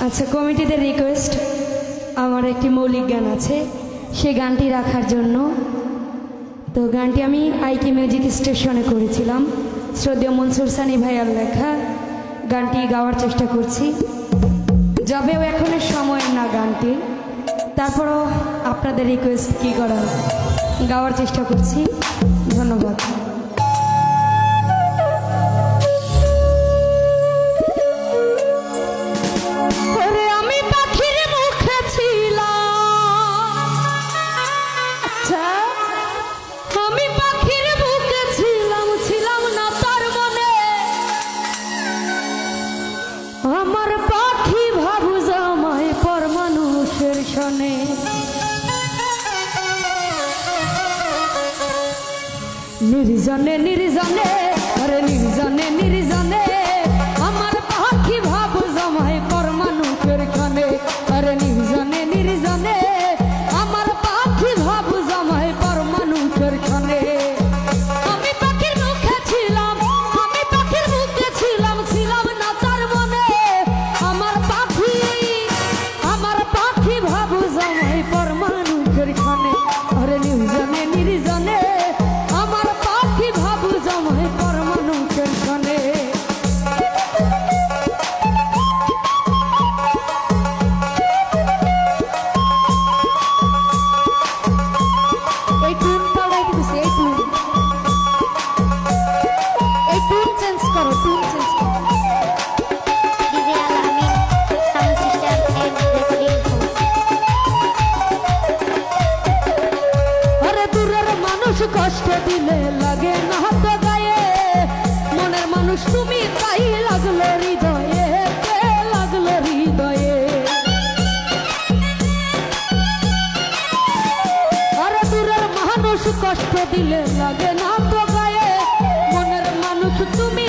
আচ্ছা, কমিটিদের রিকোয়েস্ট, আমার একটি মৌলিক গান আছে, সে গানটি রাখার জন্য। তো গানটি আমি আইকি মিউজিক স্টেশনে করেছিলাম, শ্রদ্ধেয় মনসুর সানি ভাইয়ার লেখা। গানটি গাওয়ার চেষ্টা করছি, যবেও এখনের সময় না গানটি, তারপরও আপনাদের রিকোয়েস্ট কী করা, গাওয়ার চেষ্টা করছি। ধন্যবাদ। আমার পাখি ভাবু জামাই পর মানুষের সনে, নির্জনে নির্জনে, আরে নির্জনে নির্জনে, আমার পাখি ভাবু জামাই পর মানুষের সনে, আরে নির্জনে নির্জনে, আমার পাখি ভাবু জামাই পর মানুষের সনে। আমি পাখির মুখে ছিলাম, আমি পাখির মুখে ছিলাম, ছিলাম না তার মনে। আমার পাখি ভাবু জামাই পর মানুষের সনে, আরে নির্জনে নির্জনে, আমার পাখি ভাবু জামাই পর মানুষের সনে। এই টুন পাল্টাই দিতেছি, এই টুন চেঞ্জ করো, টুন চেঞ্জ করো। DJ Al Amin sound system and recording house. আরে দূরের মানুষ কষ্ট দিলে লাগে না তো গায়ে, মনের মানুষ তুমি তাই লাগলো হৃদয়ে, লাগলো হৃদয়ে। আরে দূরের মানুষ কষ্ট দিলে লাগে না তো গায়ে, মনের মানুষ তুমি